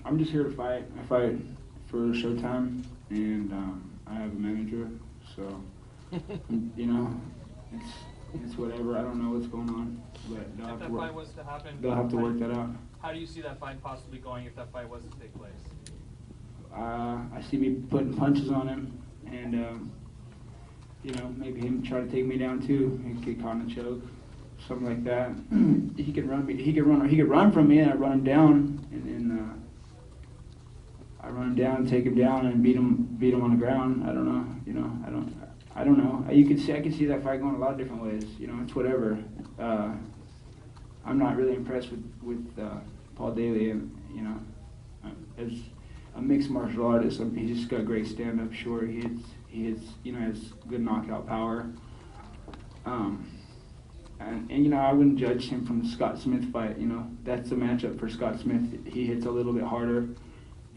I'm just here to fight. I fight for Showtime, and I have a manager, so you know, it's whatever. I don't know what's going on, but If that fight was to happen, they'll have to work that out. How do you see that fight possibly going if that fight was to take place? I see me putting punches on him, and you know, maybe him try to take me down too and get caught in a choke, something like that. He could run me. He could run from me, and I run him down, and then I run him down, take him down, and beat him on the ground. I don't know. You know, I don't know. I can see that fight going a lot of different ways. You know, it's whatever. I'm not really impressed with Paul Daley, and you know, as a mixed martial artist, he's just got great stand-up. Sure, he hits, you know, has good knockout power. And you know, I wouldn't judge him from the Scott Smith fight. You know, that's a matchup for Scott Smith. He hits a little bit harder,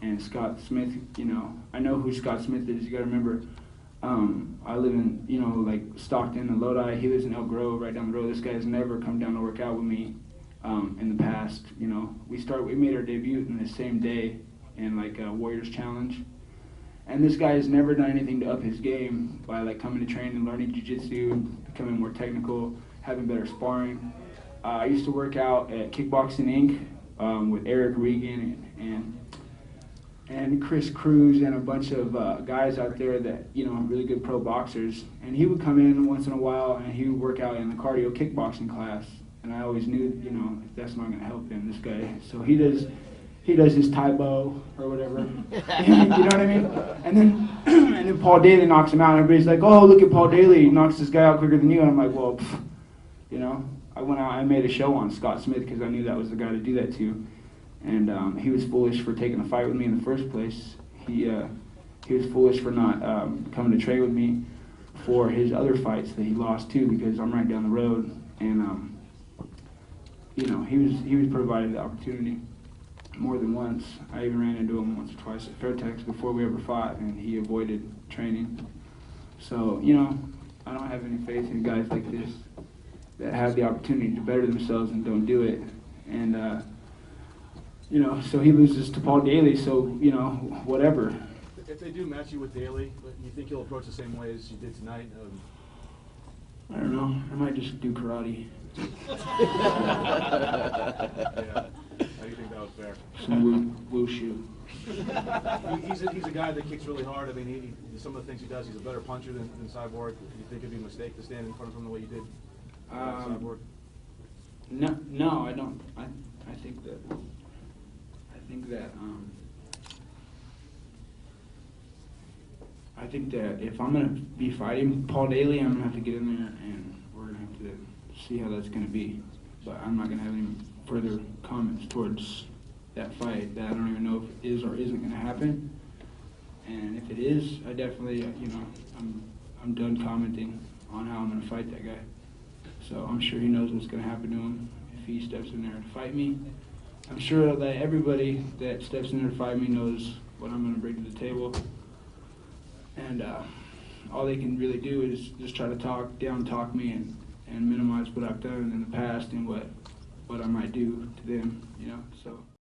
and Scott Smith, you know, I know who Scott Smith is. You got to remember, I live in, you know, like Stockton and Lodi. He lives in Elk Grove, right down the road. This guy's never come down to work out with me in the past. You know, we made our debut in the same day in like a Warriors Challenge. And this guy has never done anything to up his game by like coming to train and learning jiu-jitsu, becoming more technical, having better sparring. I used to work out at Kickboxing Inc. With Eric Regan and Chris Cruz and a bunch of guys out there that, you know, really good pro boxers. And he would come in once in a while and he would work out in the cardio kickboxing class. And I always knew, you know, if that's not going to help him, this guy. So he does his Taibo or whatever. You know what I mean? And then Paul Daley knocks him out, and everybody's like, "Oh, look at Paul Daley, he knocks this guy out quicker than you." And I'm like, well, you know, I went out, I made a show on Scott Smith because I knew that was the guy to do that to. And he was foolish for taking a fight with me in the first place. He was foolish for not coming to train with me for his other fights that he lost too, because I'm right down the road. And you know, he was provided the opportunity more than once. I even ran into him once or twice at Fairtex before we ever fought, and he avoided training. So, you know, I don't have any faith in guys like this that have the opportunity to better themselves and don't do it. And, you know, so he loses to Paul Daley, so, you know, whatever. If they do match you with Daley, you think you'll approach the same way as you did tonight? I don't know. I might just do karate. Yeah. How do you think that was fair? Some wushu. He's a guy that kicks really hard. I mean, some of the things he does, he's a better puncher than Cyborg. Do you think it'd be a mistake to stand in front of him the way you did Cyborg? No, I don't. I think that if I'm gonna be fighting Paul Daley, I'm gonna have to get in there, and we're gonna have to see how that's gonna be. But I'm not gonna have any further comments towards that fight that I don't even know if it is or isn't gonna happen. And if it is, I definitely, you know, I'm done commenting on how I'm gonna fight that guy. So I'm sure he knows what's gonna happen to him if he steps in there to fight me. I'm sure that everybody that steps in there to fight me knows what I'm gonna bring to the table. And all they can really do is just try to down-talk me and minimize what I've done in the past and what I might do to them, you know. So